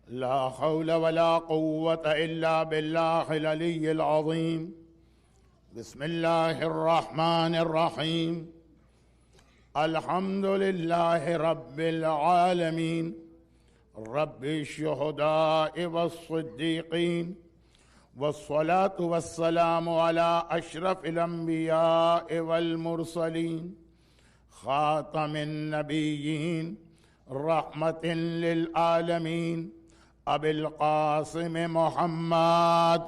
لا حول ولا قوة إلا بالله العلي العظيم. بسم الله الرحمن الرحيم. الحمد لله رب العالمين، رب الشهداء والصديقين، والصلاة والسلام على أشرف الأنبياء والمرسلين، خاتم النبيين، رحمة للعالمين، أبي القاسم محمد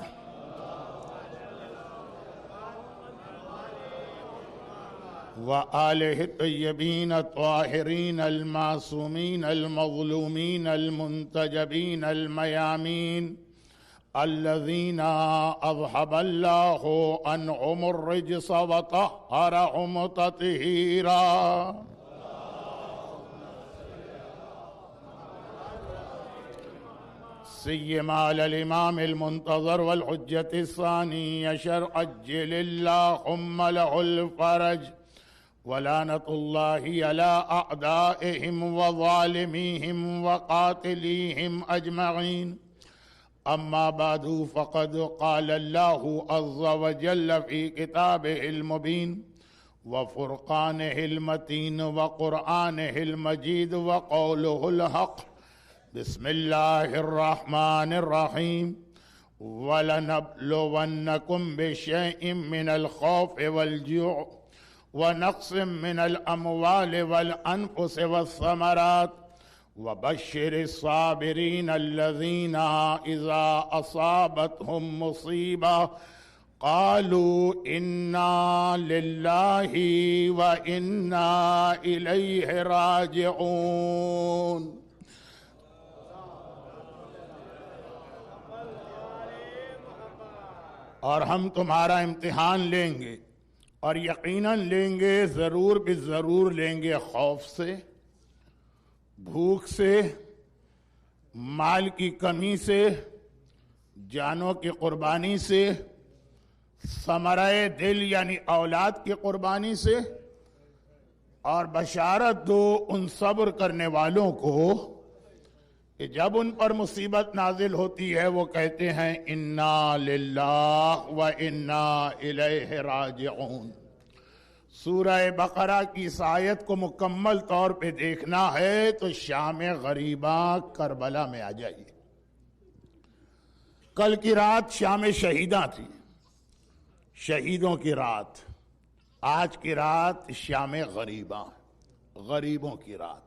وآله الطيبين الطاهرين المعصومين المظلومين المنتجبين الميامين، الذين أذهب الله عنهم الرجس وطهرهم تطهيرا. سيما على الإمام المنتظر والحجة الثاني شرع عجل اللهم له الفرج، ولعنة الله على أعدائهم وظالميهم وقاتليهم أجمعين. أما بعد، فقد قال الله عز وجل في كتابه المبين وفرقانه المتين وقرآنه المجيد وقوله الحق. بسم الله الرحمن الرحيم. ولنبلونكم بشيء من الخوف والجوع ونقص من الأموال والأنفس والثمرات وبشر الصابرين الذين إذا أصابتهم مصيبة قالوا إنا لله وإنا إليه راجعون. اور ہم تمہارا امتحان لیں گے، اور یقیناً لیں گے، ضرور بھی ضرور لیں گے، خوف سے، بھوک سے، مال کی کمی سے، جانوں کی قربانی سے، ثمرہ دل یعنی اولاد کی قربانی سے، اور بشارت دو ان صبر کرنے والوں کو کہ جب ان پر مصیبت نازل ہوتی ہے وہ کہتے ہیں انا للہ و انا الیہ راجعون. سورہ بقرہ کی اس آیت کو مکمل طور پہ دیکھنا ہے تو شام غریباں کربلا میں آ جائیے. کل کی رات شام شہیداں تھی، شہیدوں کی رات. آج کی رات شام غریباں، غریبوں کی رات.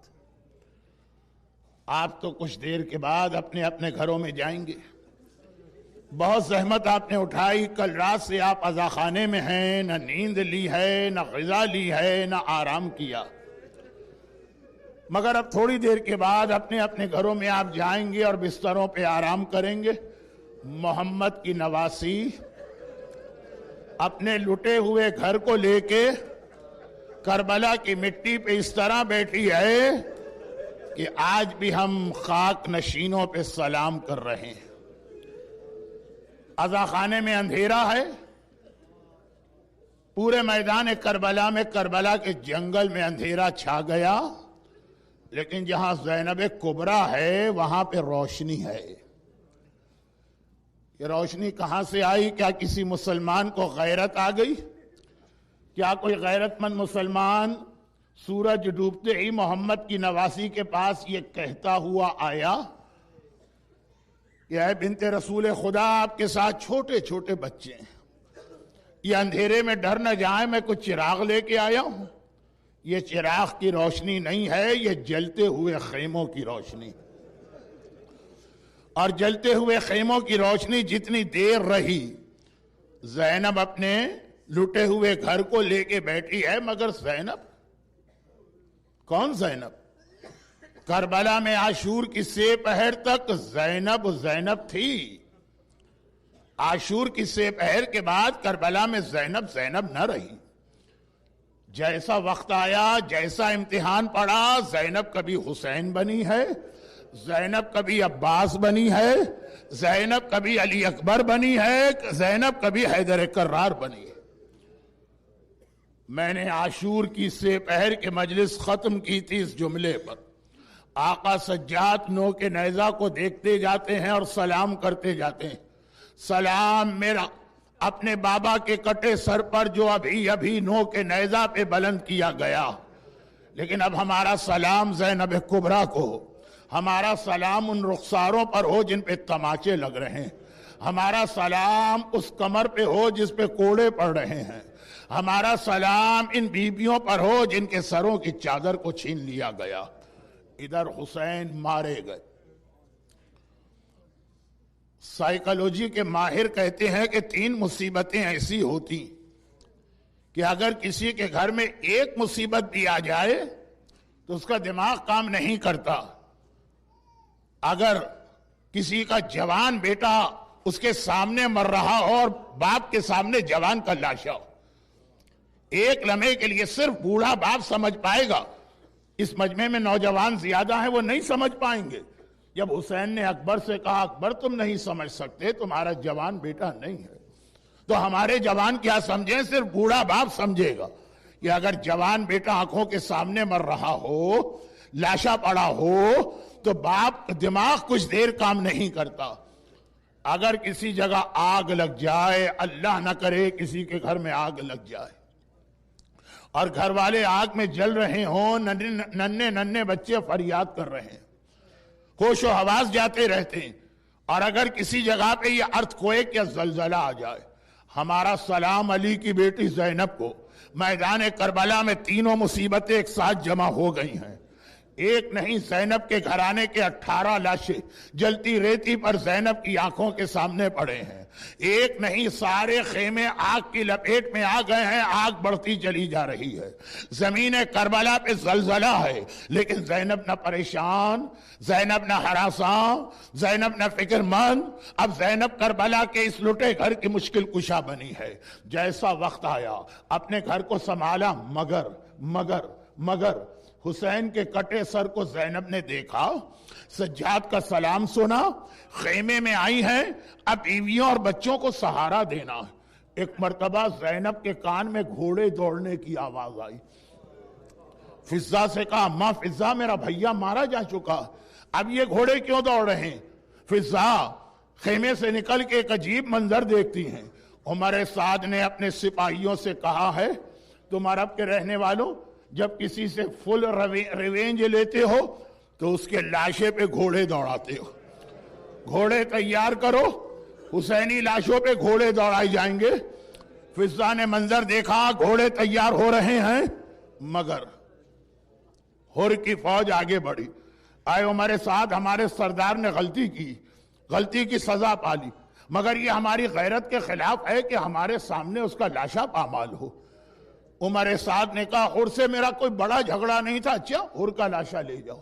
آپ تو کچھ دیر کے بعد اپنے اپنے گھروں میں جائیں گے. بہت زحمت آپ نے اٹھائی، کل رات سے آپ عزا خانے میں ہیں، نہ نیند لی ہے، نہ غذا لی ہے، نہ آرام کیا. مگر اب تھوڑی دیر کے بعد اپنے اپنے گھروں میں آپ جائیں گے اور بستروں پہ آرام کریں گے. محمد کی نواسی اپنے لٹے ہوئے گھر کو لے کے کربلا کی مٹی پہ اس طرح بیٹھی ہے کہ آج بھی ہم خاک نشینوں پہ سلام کر رہے ہیں. عزا خانے میں اندھیرا ہے، پورے میدان کربلا میں، کربلا کے جنگل میں اندھیرا چھا گیا، لیکن جہاں زینب کبریٰ ہے وہاں پہ روشنی ہے. یہ روشنی کہاں سے آئی؟ کیا کسی مسلمان کو غیرت آ گئی؟ کیا کوئی غیرت مند مسلمان سورج ڈوبتے ہی محمد کی نواسی کے پاس یہ کہتا ہوا آیا کہ اے بنت رسول خدا، آپ کے ساتھ چھوٹے چھوٹے بچے ہیں، یہ اندھیرے میں ڈر نہ جائیں، میں کچھ چراغ لے کے آیا ہوں. یہ چراغ کی روشنی نہیں ہے، یہ جلتے ہوئے خیموں کی روشنی. اور جلتے ہوئے خیموں کی روشنی جتنی دیر رہی، زینب اپنے لٹے ہوئے گھر کو لے کے بیٹھی ہے. مگر زینب کون؟ زینب کربلا میں عاشور کی سے پہر تک زینب زینب تھی. عاشور کی سے پہر کے بعد کربلا میں زینب زینب نہ رہی. جیسا وقت آیا، جیسا امتحان پڑا، زینب کبھی حسین بنی ہے، زینب کبھی عباس بنی ہے، زینب کبھی علی اکبر بنی ہے، زینب کبھی حیدر کرار بنی ہے. میں نے عاشور کی سے پہر کے مجلس ختم کی تھی اس جملے پر، آقا سجاد نو کے نیزہ کو دیکھتے جاتے ہیں اور سلام کرتے جاتے ہیں. سلام میرا اپنے بابا کے کٹے سر پر جو ابھی ابھی نو کے نیزہ پہ بلند کیا گیا. لیکن اب ہمارا سلام زینب کبریٰ کو ہو. ہمارا سلام ان رخساروں پر ہو جن پہ تماچے لگ رہے ہیں. ہمارا سلام اس کمر پہ ہو جس پہ کوڑے پڑ رہے ہیں. ہمارا سلام ان بیبیوں پر ہو جن کے سروں کی چادر کو چھین لیا گیا. ادھر حسین مارے گئے. سائیکالوجی کے ماہر کہتے ہیں کہ 3 مصیبتیں ایسی ہوتی کہ اگر کسی کے گھر میں ایک مصیبت بھی آ جائے تو اس کا دماغ کام نہیں کرتا. اگر کسی کا جوان بیٹا اس کے سامنے مر رہا ہو اور باپ کے سامنے جوان کا لاشا ہو, ایک لمحے کے لیے صرف بوڑھا باپ سمجھ پائے گا. اس مجمع میں نوجوان زیادہ ہیں, وہ نہیں سمجھ پائیں گے. جب حسین نے اکبر سے کہا اکبر تم نہیں سمجھ سکتے, تمہارا جوان بیٹا نہیں ہے, تو ہمارے جوان کیا سمجھیں, صرف بوڑھا باپ سمجھے گا کہ اگر جوان بیٹا آنکھوں کے سامنے مر رہا ہو, لاشا پڑا ہو, تو باپ دماغ کچھ دیر کام نہیں کرتا. اگر کسی جگہ آگ لگ جائے, اللہ نہ کرے کسی کے گھر میں آگ لگ جائے اور گھر والے آگ میں جل رہے ہوں, ننھے ننھے بچے فریاد کر رہے ہیں, ہوش و حواس جاتے رہتے ہیں, اور اگر کسی جگہ پہ یہ ارتھکویک یا زلزلہ آ جائے, ہمارا سلام علی کی بیٹی زینب کو میدان کربلا میں 3 مصیبتیں ایک ساتھ جمع ہو گئی ہیں. ایک نہیں, زینب کے گھرانے کے 18 لاشیں جلتی ریتی پر زینب کی آنکھوں کے سامنے پڑے ہیں. ایک نہیں, سارے خیمے آگ کی لپیٹ میں آ گئے ہیں, آگ بڑھتی چلی جا رہی ہے. زمین کربلا پہ زلزلہ ہے, لیکن زینب نہ پریشان, زینب نہ ہراساں, زینب نہ فکر مند. اب زینب کربلا کے اس لٹے گھر کی مشکل کشا بنی ہے. جیسا وقت آیا اپنے گھر کو سنبھالا, مگر حسین کے کٹے سر کو زینب نے دیکھا, سجاد کا سلام سنا, خیمے میں آئی ہیں, اب بیویوں اور بچوں کو سہارا دینا ہے. ایک مرتبہ زینب کے کان میں گھوڑے دوڑنے کی آواز آئی. فضہ سے کہا ماں فضہ, میرا بھیا مارا جا چکا, اب یہ گھوڑے کیوں دوڑ رہے ہیں؟ فضہ خیمے سے نکل کے ایک عجیب منظر دیکھتی ہیں. عمر سعد نے اپنے سپاہیوں سے کہا ہے, تم عرب کے رہنے والوں جب کسی سے فل ریونج لیتے ہو تو اس کے لاشے پہ گھوڑے دوڑاتے ہو. گھوڑے تیار کرو, حسینی لاشوں پہ گھوڑے دوڑائے جائیں گے. فضہ نے منظر دیکھا, گھوڑے تیار ہو رہے ہیں, مگر ہر کی فوج آگے بڑھی. آئے عمر سعد, ہمارے سردار نے غلطی کی سزا پالی, مگر یہ ہماری غیرت کے خلاف ہے کہ ہمارے سامنے اس کا لاشا پامال ہو. عمر سعد نے کہا ہر سے میرا کوئی بڑا جھگڑا نہیں تھا, اچھا ہر کا لاشا لے جاؤ.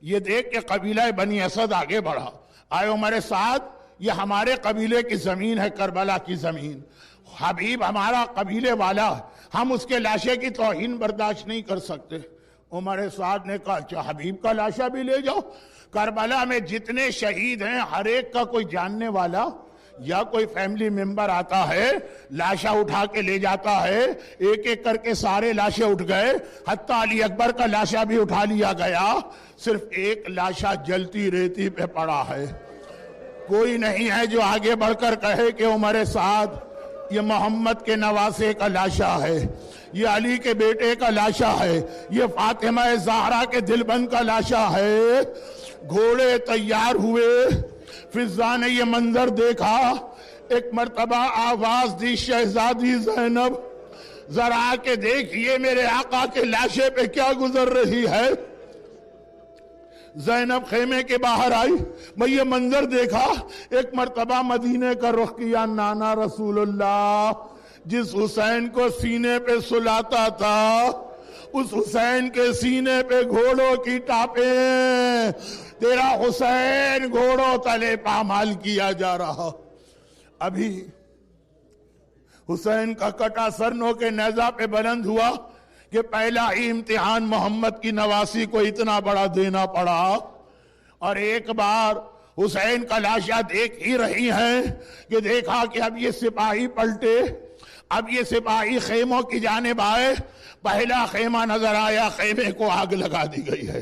یہ دیکھ کے قبیلہ بنی اسد آگے بڑھا. آئے عمر سعد, یہ ہمارے قبیلے کی زمین ہے, کربلا کی زمین, حبیب ہمارا قبیلے والا, ہم اس کے لاشے کی توہین برداشت نہیں کر سکتے. عمر سعد نے کہا اچھا حبیب کا لاشا بھی لے جاؤ. کربلا میں جتنے شہید ہیں ہر ایک کا کوئی جاننے والا یا کوئی فیملی ممبر آتا ہے, لاشا اٹھا کے لے جاتا ہے. ایک ایک کر کے سارے لاشے اٹھ گئے, حتیٰ علی اکبر کا لاشا بھی اٹھا لیا گیا. صرف ایک لاشا جلتی ریتی پہ پڑا ہے. کوئی نہیں ہے جو آگے بڑھ کر کہے کہ عمر سعد یہ محمد کے نواسے کا لاشا ہے, یہ علی کے بیٹے کا لاشا ہے, یہ فاطمہ زہرا کے دل بند کا لاشا ہے. گھوڑے تیار ہوئے, فضہ نے یہ منظر دیکھا. ایک مرتبہ آواز دی, شہزادی زینب ذرا آ کے دیکھیے میرے آقا کے لاشے پہ کیا گزر رہی ہے. زینب خیمے کے باہر آئی, میں یہ منظر دیکھا. ایک مرتبہ مدینے کا رخ کیا. نانا رسول اللہ جس حسین کو سینے پہ سلاتا تھا, اس حسین کے سینے پہ گھوڑوں کی ٹاپیں, تیرا حسین گھوڑوں تلے پامال کیا جا رہا. ابھی حسین کا کٹا سر نو کے نیزہ پہ بلند ہوا کہ پہلا ہی امتحان محمد کی نواسی کو اتنا بڑا دینا پڑا. اور ایک بار حسین کا لاشا دیکھ ہی رہی ہیں کہ دیکھا کہ اب یہ سپاہی پلٹے, اب یہ سپاہی خیموں کی جانب آئے. پہلا خیمہ نظر آیا, خیمے کو آگ لگا دی گئی ہے.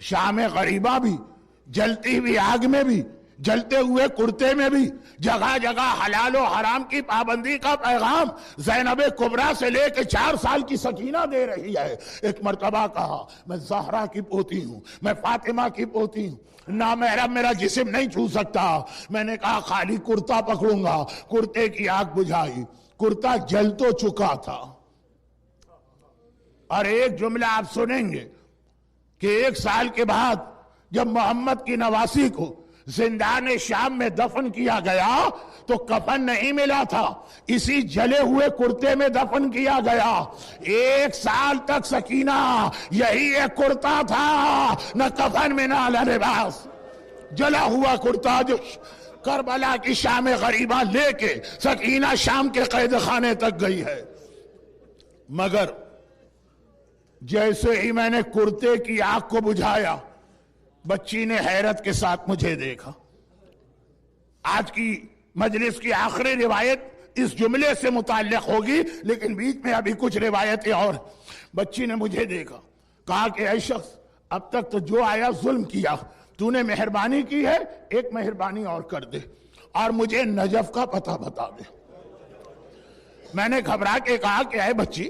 شام غریبہ بھی، جلتی ہوئی آگ میں بھی، جلتے ہوئے کرتے میں بھی، جگہ جگہ حلال و حرام کی پابندی کا پیغام زینب کبریٰ سے لے کے 4 سال کی سکینہ دے رہی ہے۔ ایک مرتبہ کہا میں زہرا کی پوتی ہوں، میں فاطمہ کی پوتی ہوں، نامحرم میرا جسم نہیں چھو سکتا۔ میں نے کہا خالی کرتا پکڑوں گا، کرتے کی آگ بجھائی، کرتا جل تو چکا تھا۔ اور ایک جملہ آپ سنیں گے کہ 1 سال کے بعد جب محمد کی نواسی کو زندان شام میں دفن کیا گیا تو کفن نہیں ملا تھا، اسی جلے ہوئے کرتے میں دفن کیا گیا۔ 1 سال تک سکینہ یہی ایک کرتا تھا، نہ کفن میں نہ لباس، جلا ہوا کرتا جو کربلا کی شام غریبہ لے کے سکینہ شام کے قید خانے تک گئی ہے۔ مگر جیسے ہی میں نے کرتے کی آگ کو بجھایا، بچی نے حیرت کے ساتھ مجھے دیکھا۔ آج کی مجلس کی آخری روایت اس جملے سے متعلق ہوگی، لیکن بیچ میں ابھی کچھ روایتیں اور۔ بچی نے مجھے دیکھا، کہا کہ اے شخص، اب تک تو جو آیا ظلم کیا، تو نے مہربانی کی ہے، ایک مہربانی اور کر دے اور مجھے نجف کا پتہ بتا دے۔ میں نے گھبرا کے کہا کہ اے بچی،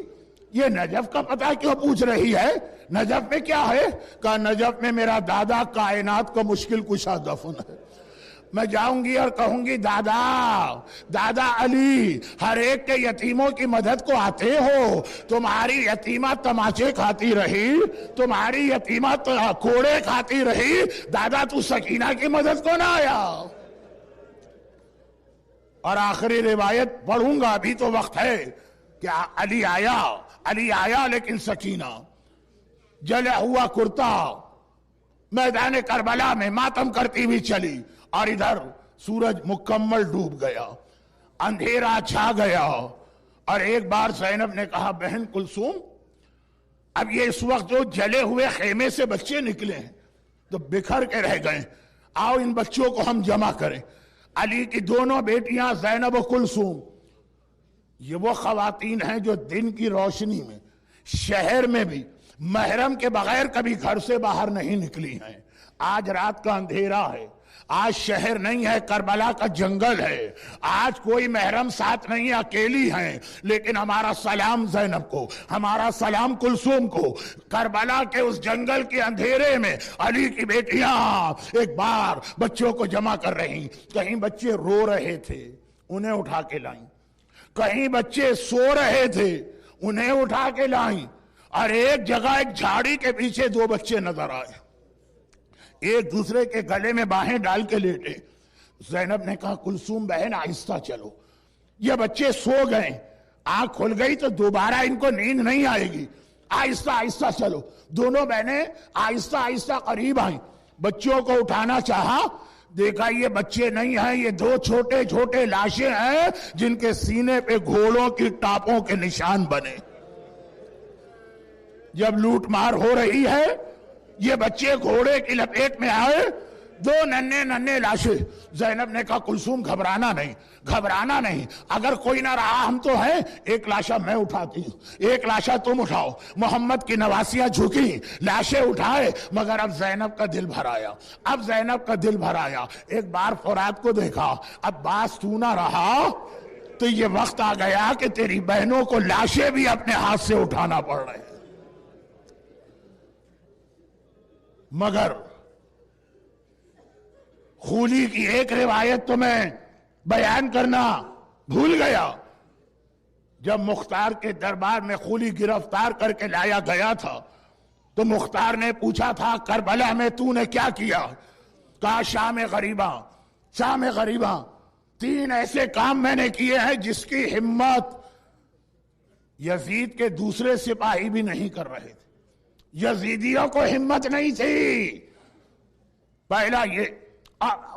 یہ نجف کا پتہ کیوں پوچھ رہی ہے؟ نجف میں کیا ہے؟ کہا نجف میں میرا دادا کائنات کا مشکل کشا دفن ہے۔ میں جاؤں گی اور کہوں گی دادا علی، ہر ایک کے یتیموں کی مدد کو آتے ہو، تمہاری یتیمہ تماچے کھاتی رہی، تمہاری یتیمہ کوڑے کھاتی رہی، دادا تو سکینہ کی مدد کو نہ آیا۔ اور آخری روایت پڑھوں گا، ابھی تو وقت ہے کہ علی آیا لیکن سکینہ جلا ہوا کرتا میدان کربلا میں ماتم کرتی ہوئی چلی، اور ادھر سورج مکمل ڈوب گیا، اندھیرا چھا گیا۔ اور ایک بار زینب نے کہا بہن کلثوم، اب یہ اس وقت جو جلے ہوئے خیمے سے بچے نکلے ہیں تو بکھر کے رہ گئے، آؤ ان بچوں کو ہم جمع کریں۔ علی کی دونوں بیٹیاں زینب و کلثوم، یہ وہ خواتین ہیں جو دن کی روشنی میں شہر میں بھی محرم کے بغیر کبھی گھر سے باہر نہیں نکلی ہیں۔ آج رات کا اندھیرا ہے، آج شہر نہیں ہے، کربلا کا جنگل ہے، آج کوئی محرم ساتھ نہیں، اکیلی ہیں، لیکن ہمارا سلام زینب کو، ہمارا سلام کلثوم کو۔ کربلا کے اس جنگل کے اندھیرے میں علی کی بیٹیاں ایک بار بچوں کو جمع کر رہی۔ کہیں بچے رو رہے تھے، انہیں اٹھا کے لائیں، کہیں بچے سو رہے تھے، انہیں اٹھا کے لائیں، اور ایک جگہ ایک جھاڑی کے پیچھے 2 بچے نظر آئے، ایک دوسرے کے گلے میں باہیں ڈال کے لیٹے۔ زینب نے کہا کلثوم بہن آہستہ چلو، یہ بچے سو گئے، آنکھ کھل گئی تو دوبارہ ان کو نیند نہیں آئے گی، آہستہ آہستہ چلو۔ دونوں بہنیں آہستہ آہستہ قریب آئیں، بچوں کو اٹھانا چاہا، دیکھا یہ بچے نہیں ہیں، یہ 2 چھوٹے چھوٹے لاشیں ہیں جن کے سینے پہ گھوڑوں کی ٹاپوں کے نشان بنے۔ جب لوٹ مار ہو رہی ہے، یہ بچے گھوڑے کی لپیٹ میں آئے، 2 ننھے لاشیں۔ زینب نے کہا کلثوم گھبرانا نہیں، اگر کوئی نہ رہا ہم تو ہیں، ایک لاشا میں اٹھاتی ہوں، ایک لاشا تم اٹھاؤ۔ محمد کی نواسیاں جھکی، لاشیں اٹھائے، مگر اب زینب کا دل بھر آیا۔ ایک بار فرات کو دیکھا، اب باس تو نہ رہا تو یہ وقت آ گیا کہ تیری بہنوں کو لاشیں بھی اپنے ہاتھ سے اٹھانا پڑ رہے ہیں۔ مگر خولی کی ایک روایت تو میں بیان کرنا بھول گیا۔ جب مختار کے دربار میں خولی گرفتار کر کے لایا گیا تھا تو مختار نے پوچھا تھا کربلا میں تو نے کیا کیا؟ کہا شام غریبہ 3 ایسے کام میں نے کیے ہیں جس کی ہمت یزید کے دوسرے سپاہی بھی نہیں کر رہے تھے، یزیدیوں کو ہمت نہیں تھی۔ پہلا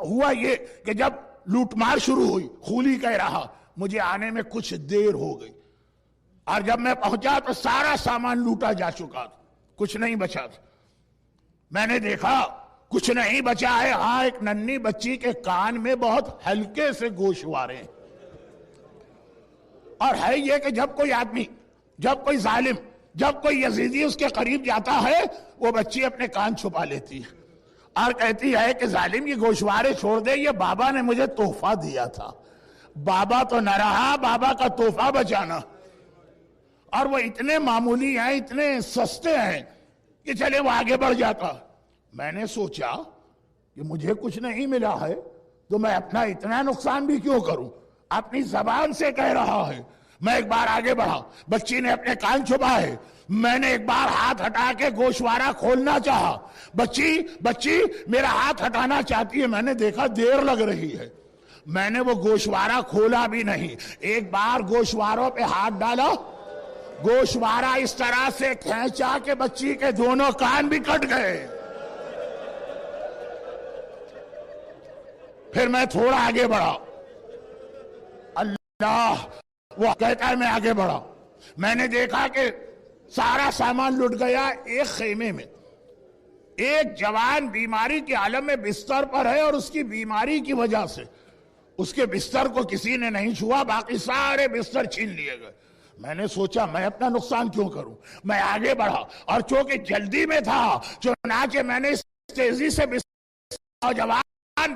ہوا یہ کہ جب لوٹ مار شروع ہوئی، خولی کہہ رہا مجھے آنے میں کچھ دیر ہو گئی، اور جب میں پہنچا تو سارا سامان لوٹا جا چکا تھا، کچھ نہیں بچا تھا۔ میں نے دیکھا کچھ نہیں بچا ہے، ہاں ایک ننھی بچی کے کان میں بہت ہلکے سے گوشوارے ہیں۔ اور ہے یہ کہ جب کوئی ظالم جب کوئی یزیدی اس کے قریب جاتا ہے وہ بچی اپنے کان چھپا لیتی ہے اور کہتی ہے کہ ظالم یہ گوشوارے چھوڑ دے، یہ بابا نے مجھے تحفہ دیا تھا، بابا تو نہ رہا، بابا کا تحفہ بچانا۔ اور وہ اتنے معمولی ہیں، اتنے سستے ہیں کہ چلے وہ آگے بڑھ جاتا۔ میں نے سوچا کہ مجھے کچھ نہیں ملا ہے تو میں اپنا اتنا نقصان بھی کیوں کروں، اپنی زبان سے کہہ رہا ہے۔ میں ایک بار آگے بڑھا، بچی نے اپنے کان چھپائے، میں نے ایک بار ہاتھ ہٹا کے گوشوارہ کھولنا چاہا، بچی میرا ہاتھ ہٹانا چاہتی ہے، میں نے دیکھا دیر لگ رہی ہے، میں نے وہ گوشوارہ کھولا بھی نہیں۔ ایک بار گوشواروں پہ ہاتھ ڈالا، گوشوارہ اس طرح سے کھینچا کہ بچی کے دونوں کان بھی کٹ گئے۔ پھر میں تھوڑا آگے بڑھا، اللہ، وہ کہتا ہے میں آگے بڑھا، میں نے دیکھا کہ سارا سامان لٹ گیا۔ ایک خیمے میں ایک جوان بیماری کے عالم میں بستر پر ہے اور اس کی بیماری کی وجہ سے اس کے بستر کو کسی نے نہیں چھوا، باقی سارے بستر چھین لیے گئے۔ میں نے سوچا میں اپنا نقصان کیوں کروں، میں آگے بڑھا، اور چونکہ جلدی میں تھا چنانچہ میں نے اس تیزی سے بستر جوان،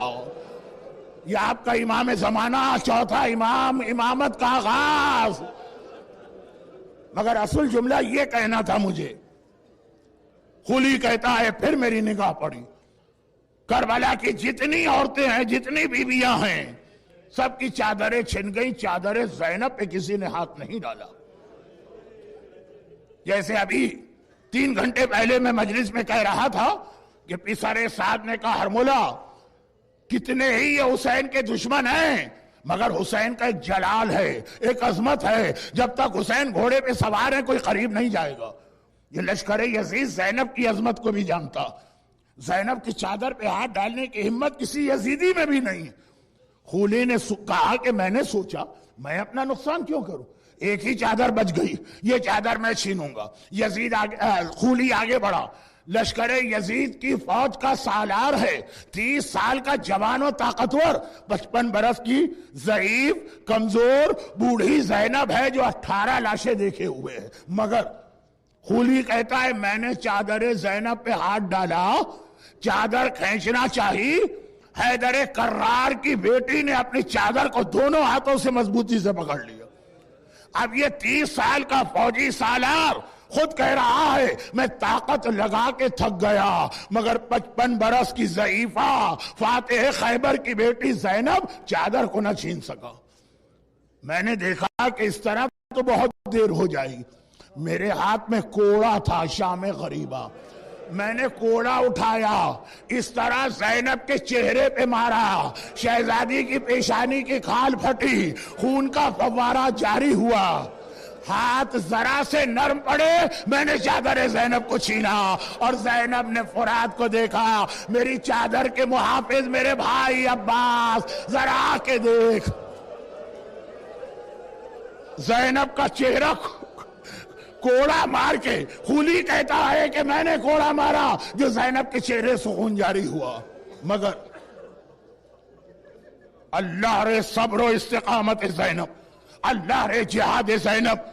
یہ آپ کا امام زمانہ، چوتھا امام، امامت کا آغاز۔ مگر اصل جملہ یہ کہنا تھا مجھے۔ خلی کہتا ہے پھر میری نگاہ پڑی، کربلا کی جتنی عورتیں ہیں، جتنی بیویاں ہیں، سب کی چادریں چھن گئی، چادریں زینب پہ کسی نے ہاتھ نہیں ڈالا۔ جیسے ابھی 3 گھنٹے پہلے میں مجلس میں کہہ رہا تھا کہ پسر سعد نے کہا ہرملہ کتنے ہی یہ حسین کے دشمن ہیں، مگر حسین کا ایک جلال ہے، ایک عظمت ہے، جب تک حسین گھوڑے پہ سوار ہے کوئی قریب نہیں جائے گا۔ یہ لشکر یزید زینب کی عظمت کو بھی جانتا، زینب کی چادر پہ ہاتھ ڈالنے کی ہمت کسی یزیدی میں بھی نہیں۔ خولی نے کہا کہ میں نے سوچا میں اپنا نقصان کیوں کروں، ایک ہی چادر بچ گئی، یہ چادر میں چھینوں گا۔ خولی آگے بڑھا، لشکر یزید کی فوج کا سالار ہے، 30 سال کا جوان و طاقتور، 55 برس کی ضعیف کمزور بوڑھی زینب ہے جو 18 لاشیں دیکھے ہوئے ہیں۔ مگر خولی کہتا ہے میں نے چادر زینب پہ ہاتھ ڈالا، چادر کھینچنا چاہی، حیدر کرار کی بیٹی نے اپنی چادر کو دونوں ہاتھوں سے مضبوطی سے پکڑ لیا۔ اب یہ 30 سال کا فوجی سالار خود کہہ رہا ہے میں طاقت لگا کے تھک گیا، مگر 55 برس کی ضعیفہ فاتح خیبر کی بیٹی زینب چادر کو نہ چھین سکا۔ میں نے دیکھا کہ اس طرح تو بہت دیر ہو جائے گی۔ میرے ہاتھ میں کوڑا تھا شام غریبہ، میں نے کوڑا اٹھایا، اس طرح زینب کے چہرے پہ مارا، شہزادی کی پیشانی کی کھال پھٹی، خون کا فوارہ جاری ہوا، ہاتھ ذرا سے نرم پڑے، میں نے چادر زینب کو چھینا، اور زینب نے فرات کو دیکھا۔ میری چادر کے محافظ میرے بھائی عباس، ذرا آ کے دیکھ، زینب کا چہرہ کوڑا مار کے، خولی کہتا ہے کہ میں نے کوڑا مارا جو زینب کے چہرے سے خون جاری ہوا۔ مگر اللہ رے صبر و استقامت زینب، اللہ رے جہاد زینب،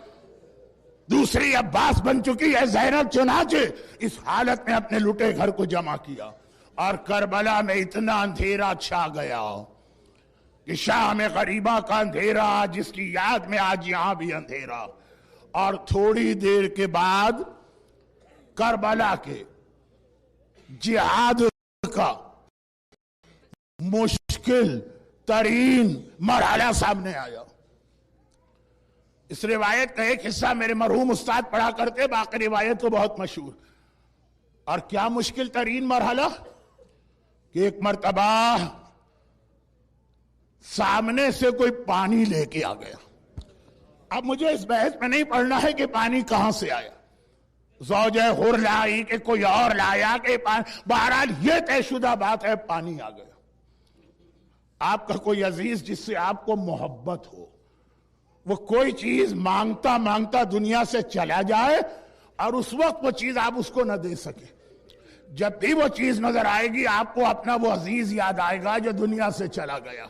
دوسری عباس بن چکی ہے زینب، چنانچہ اس حالت میں اپنے لٹے گھر کو جمع کیا، اور کربلا میں اتنا اندھیرا چھا گیا کہ شام غریبہ کا اندھیرا جس کی یاد میں آج یہاں بھی اندھیرا۔ اور تھوڑی دیر کے بعد کربلا کے جہاد کا مشکل ترین مرحلہ سامنے آیا۔ اس روایت کا ایک حصہ میرے مرحوم استاد پڑھا کرتے، باقی روایت تو بہت مشہور۔ اور کیا مشکل ترین مرحلہ کہ ایک مرتبہ سامنے سے کوئی پانی لے کے آ گیا۔ اب مجھے اس بحث میں نہیں پڑھنا ہے کہ پانی کہاں سے آیا، زوجہ حر لائی کہ کوئی اور لایا کہ بہرحال یہ طے شدہ بات ہے پانی آ گیا۔ آپ کا کوئی عزیز جس سے آپ کو محبت ہو، وہ کوئی چیز مانگتا مانگتا دنیا سے چلا جائے اور اس وقت وہ چیز آپ اس کو نہ دے سکے، جب بھی وہ چیز نظر آئے گی آپ کو اپنا وہ عزیز یاد آئے گا جو دنیا سے چلا گیا۔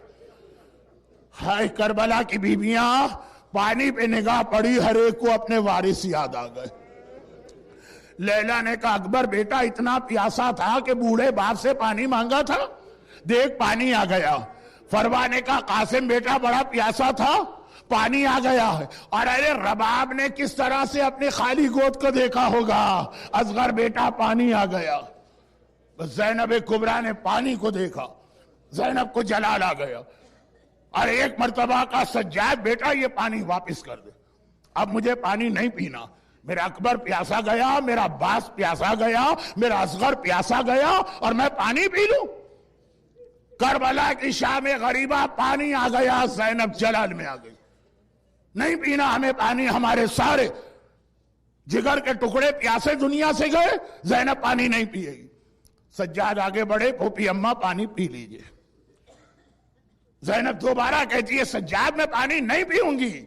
ہائے کربلا کی بیویاں، پانی پہ نگاہ پڑی، ہر ایک کو اپنے وارث یاد آ گئے۔ لیلا نے کہا اکبر بیٹا اتنا پیاسا تھا کہ بوڑھے باپ سے پانی مانگا تھا، دیکھ پانی آ گیا۔ فروا نے کہا قاسم بیٹا بڑا پیاسا تھا، پانی آ گیا ہے۔ اور ارے رباب نے کس طرح سے اپنی خالی گود کو دیکھا ہوگا، اصغر بیٹا پانی آ گیا۔ زینب کبریٰ نے پانی کو دیکھا، زینب کو جلال آ گیا، اور ایک مرتبہ کا سجاد بیٹا یہ پانی واپس کر دے، اب مجھے پانی نہیں پینا، میرا اکبر پیاسا گیا، میرا عباس پیاسا گیا، میرا اصغر پیاسا گیا، اور میں پانی پی لوں۔ کربلا کی شام غریبہ پانی آ گیا، زینب جلال میں آ گئی، نہیں پینا ہمیں پانی، ہمارے سارے جگر کے ٹکڑے پیاسے دنیا سے گئے، زینب پانی نہیں پیے گی۔ سجاد آگے بڑھے، پھوپھی اماں پانی پی لیجئے۔ زینب دوبارہ کہتی ہے سجاد میں پانی نہیں پیوں گی،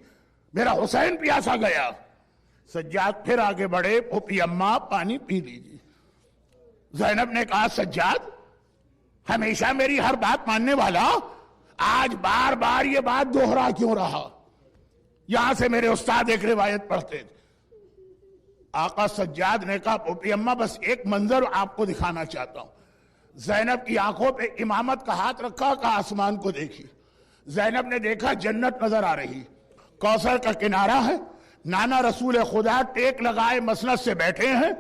میرا حسین پیاسا گیا۔ سجاد پھر آگے بڑھے، پھوپھی اماں پانی پی لیجئے۔ زینب نے کہا سجاد ہمیشہ میری ہر بات ماننے والا، آج بار بار یہ بات دوہرا کیوں رہا؟ یہاں سے میرے استاد ایک روایت پڑھتے تھے، آقا سجاد نے کہا پھوپھی اماں بس ایک منظر آپ کو دکھانا چاہتا ہوں۔ زینب کی آنکھوں پہ امامت کا ہاتھ رکھا، کہا آسمان کو دیکھی۔ زینب نے دیکھا جنت نظر آ رہی، کوثر کا کنارہ ہے، نانا رسول خدا ٹیک لگائے مسند سے بیٹھے ہیں،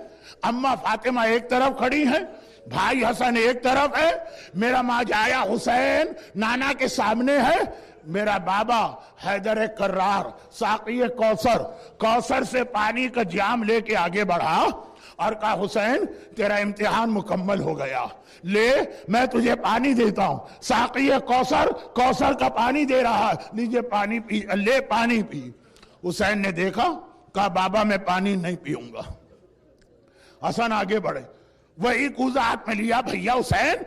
اماں فاطمہ ایک طرف کھڑی ہیں، بھائی حسن ایک طرف ہے، میرا ماجایا حسین نانا کے سامنے ہے، میرا بابا حیدر کرار ساقی کوثر سے پانی کا جام لے کے آگے بڑھا اور کہا حسین تیرا امتحان مکمل ہو گیا، لے میں تجھے پانی دیتا ہوں، ساقی کوثر کا پانی دے رہا ہے، لیجئے پانی پی، لے پانی پی۔ حسین نے دیکھا، کہا بابا میں پانی نہیں پیوں گا۔ حسن آگے بڑھے، وہی کوزہ ہاتھ میں لیا، بھیا حسین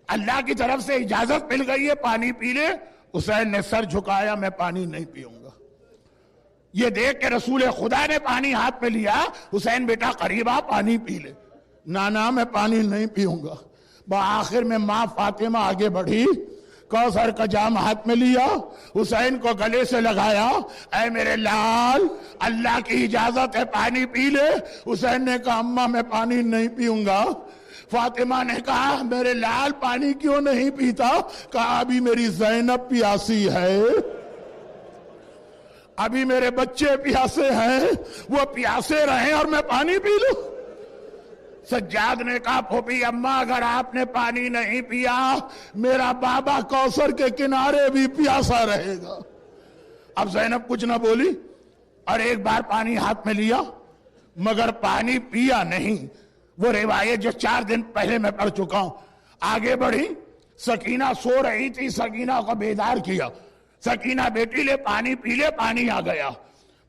اللہ کی طرف سے اجازت مل گئی ہے پانی پی لے۔ حسین نے سر جھکایا، میں پانی نہیں پیوں گا۔ یہ دیکھ کہ رسول خدا نے پانی ہاتھ میں لیا، حسین بیٹا قریب آ پانی پی لے۔ نانا میں پانی نہیں پیوں گا۔ بآخر میں ماں فاطمہ آگے بڑھی، کوثر کا جام ہاتھ میں لیا، حسین کو گلے سے لگایا، اے میرے لال اللہ کی اجازت ہے پانی پی لے۔ حسین نے کہا اماں میں پانی نہیں پیوں گا۔ فاطمہ نے کہا میرے لال پانی کیوں نہیں پیتا؟ کہا ابھی میری زینب پیاسی ہے، ابھی میرے بچے پیاسے ہیں، وہ پیاسے رہیں اور میں پانی پی لوں۔ سجاد نے کہا پھوپھی اماں اگر آپ نے پانی نہیں پیا میرا بابا کوثر کے کنارے بھی پیاسا رہے گا۔ اب زینب کچھ نہ بولی اور ایک بار پانی ہاتھ میں لیا مگر پانی پیا نہیں۔ وہ روایت جو 4 دن پہلے میں پڑھ چکا ہوں، آگے بڑھی، سکینہ سو رہی تھی، سکینہ کو بیدار کیا، سکینہ بیٹی لے پانی پی لے، پانی آ گیا۔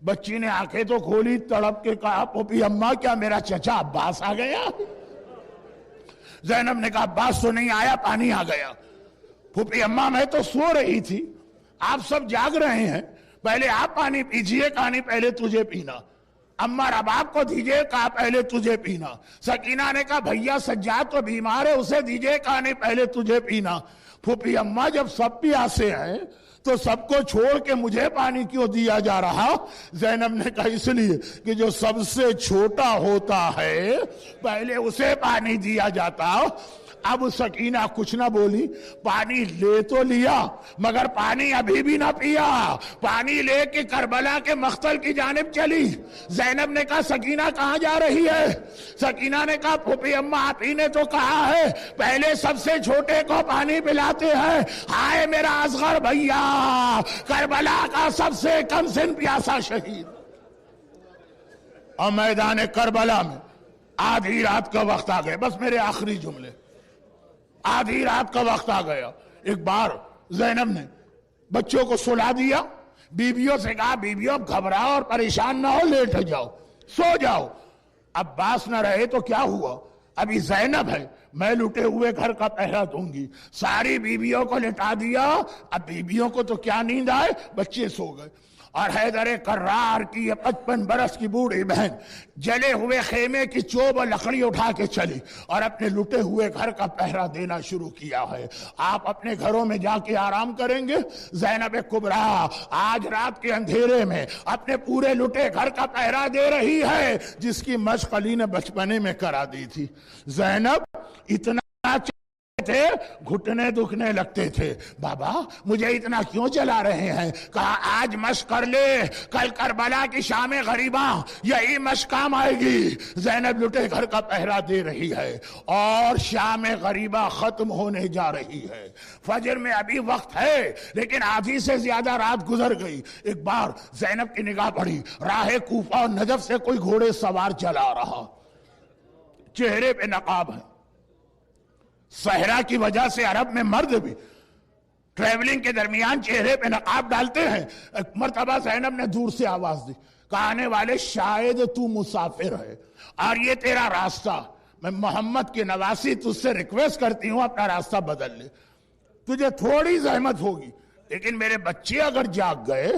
بچی نے آنکھیں تو کھولی، تڑپ کے کہا پھوپھی اماں کیا میرا چچا عباس آ گیا؟ زینب نے کہا عباس تو نہیں آیا، پانی آ گیا۔ پھوپھی اماں میں تو سو رہی تھی، آپ سب جاگ رہے ہیں، پہلے آپ پانی پیجئے، کہانی پہلے تجھے پینا۔ اماں رباب کو دیجئے، کہا پہلے تجھے پینا۔ سکینہ نے کہا بھیا سجاد تو بیمار ہے، اسے دیجئے، کہانی پہلے تجھے پینا۔ پھوپھی اماں جب سب پیاسے ہیں تو سب کو چھوڑ کے مجھے پانی کیوں دیا جا رہا؟ زینب نے کہا اس لیے کہ جو سب سے چھوٹا ہوتا ہے پہلے اسے پانی دیا جاتا۔ اب سکینہ کچھ نہ بولی، پانی لے تو لیا مگر پانی ابھی بھی نہ پیا، پانی لے کے کربلا کے مقتل کی جانب چلی۔ زینب نے کہا سکینہ کہاں جا رہی ہے؟ سکینہ نے کہا پھوپھی اماں آپ ہی نے تو کہا ہے پہلے سب سے چھوٹے کو پانی پلاتے ہیں، ہائے میرا اصغر بھیا کربلا کا سب سے کم سن پیاسا شہید۔ اور میدان کربلا میں آدھی رات کا وقت آ گیا، بس میرے آخری جملے، آدھی رات کا وقت آ گیا۔ ایک بار زینب نے بچوں کو سلا دیا، بیویوں سے کہا بیویوں گھبراؤ اور پریشان نہ ہو، لیٹ جاؤ، سو جاؤ۔ عباس نہ رہے تو کیا ہوا، ابھی زینب ہے، میں لٹے ہوئے گھر کا پہرا دوں گی۔ ساری بیویوں کو لٹا دیا، اب بیویوں کو تو کیا نیند آئے، بچے سو گئے۔ اور حیدر کرار کی یہ 55 برس کی بوڑھی بہن جلے ہوئے خیمے کی چوب اور لکڑی اٹھا کے چلی اور اپنے لٹے ہوئے گھر کا پہرا دینا شروع کیا ہے. آپ اپنے گھروں میں جا کے آرام کریں گے. زینب کبریٰ آج رات کے اندھیرے میں اپنے پورے لٹے گھر کا پہرا دے رہی ہے جس کی مشق علی نے بچپنے میں کرا دی تھی. زینب اتنا تھے گھٹنے دکھنے لگتے تھے. بابا مجھے اتنا کیوں چلا رہے ہیں؟ کہا آج مشق کر لے، کل کربلا کی شام غریباں یہی مشق کام آئے گی. زینب لٹے گھر کا پہرا دے رہی ہے اور شام غریباں ختم ہونے جا رہی ہے. فجر میں ابھی وقت ہے لیکن آدھی سے زیادہ رات گزر گئی. ایک بار زینب کی نگاہ پڑی، راہ کوفہ اور نجف سے کوئی گھوڑے سوار چلا رہا، چہرے پہ نقاب ہے. صحرا کی وجہ سے عرب میں مرد بھی ٹریولنگ کے درمیان چہرے پہ نقاب ڈالتے ہیں. ایک مرتبہ زینب نے دور سے آواز دی، کہا آنے والے شاید تو مسافر ہے اور یہ تیرا راستہ، میں محمد کی نواسی تجھ سے ریکویسٹ کرتی ہوں اپنا راستہ بدل لے. تجھے تھوڑی زحمت ہوگی لیکن میرے بچے اگر جاگ گئے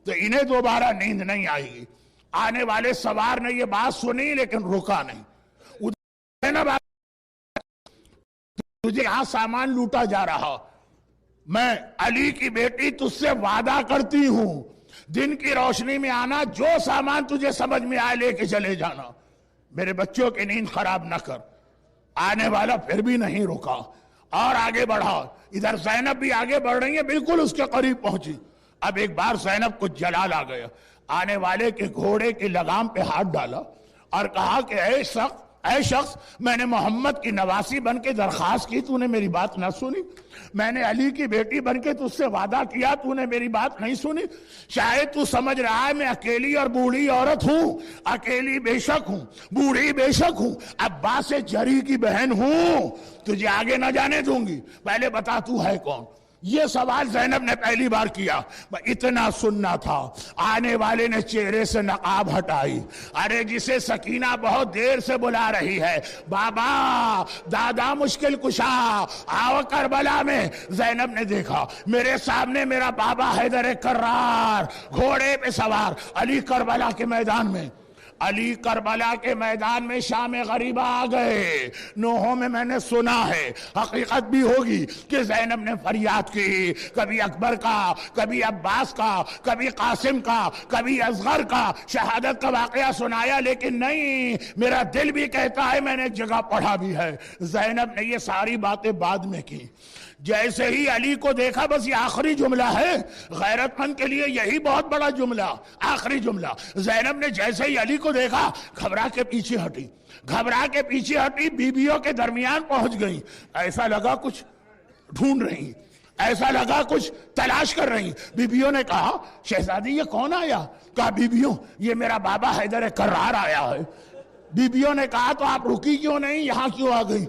تو انہیں دوبارہ نیند نہیں آئے گی. آنے والے سوار نے یہ بات سنی لیکن رکا نہیں. تجھے یہاں سامان لوٹا جا رہا، میں علی کی بیٹی تجھ سے وعدہ کرتی ہوں دن کی روشنی میں آنا، جو سامان تجھے سمجھ میں آئے لے کے چلے جانا، میرے بچوں کی نیند خراب نہ کر. آنے والا پھر بھی نہیں رکا اور آگے بڑھا. ادھر زینب بھی آگے بڑھ رہی ہے، بالکل اس کے قریب پہنچی. اب ایک بار زینب کو جلال آ گیا. آنے والے کے گھوڑے کی لگام پہ ہاتھ ڈالا اور کہا کہ اے شخص میں نے محمد کی نواسی بن کے درخواست کی، تو نے میری بات نہ سنی. میں نے علی کی بیٹی بن کے تجھ سے وعدہ کیا، تو نے میری بات نہیں سنی. شاید تو سمجھ رہا ہے میں اکیلی اور بوڑھی عورت ہوں. اکیلی بے شک ہوں، بوڑھی بے شک ہوں، عباس جری کی بہن ہوں. تجھے آگے نہ جانے دوں گی. پہلے بتا تو ہے کون؟ یہ سوال زینب نے پہلی بار کیا. اتنا سننا تھا. آنے والے نے چہرے سے نقاب ہٹائی. ارے جسے سکینہ بہت دیر سے بلا رہی ہے، بابا دادا مشکل کشا آؤ کربلا میں. زینب نے دیکھا میرے سامنے میرا بابا حیدر کرار گھوڑے پہ سوار. علی کربلا کے میدان میں، علی کربلا کے میدان میں شام غریبہ آ گئے. نوحوں میں نے سنا ہے، حقیقت بھی ہوگی کہ زینب نے فریاد کی، کبھی اکبر کا، کبھی عباس کا، کبھی قاسم کا، کبھی اصغر کا شہادت کا واقعہ سنایا. لیکن نہیں، میرا دل بھی کہتا ہے، میں نے ایک جگہ پڑھا بھی ہے، زینب نے یہ ساری باتیں بعد میں کی. جیسے ہی علی کو دیکھا، بس یہ آخری جملہ ہے غیرت مند کے لیے، یہی بہت بڑا جملہ، آخری جملہ. زینب نے جیسے ہی علی کو دیکھا گھبرا کے پیچھے ہٹی، گھبرا کے پیچھے ہٹی، بیویوں کے درمیان پہنچ گئی. ایسا لگا کچھ ڈھونڈ رہی، ایسا لگا کچھ تلاش کر رہی. بیویوں نے کہا شہزادی یہ کون آیا؟ کہا بیویوں یہ میرا بابا حیدر کرار آیا ہے. بیویوں نے کہا تو آپ رکی کیوں نہیں، یہاں کیوں آ گئی؟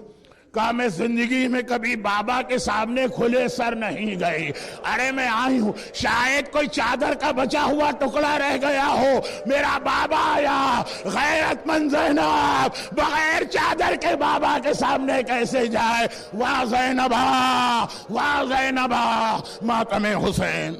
کہا میں زندگی میں کبھی بابا کے سامنے کھلے سر نہیں گئی. ارے میں آئی ہوں، شاید کوئی چادر کا بچا ہوا ٹکڑا رہ گیا ہو. میرا بابا آیا. غیرت مند زینب بغیر چادر کے بابا کے سامنے کیسے جائے؟ واہ زینبا، واہ زینبا، ماتم حسین.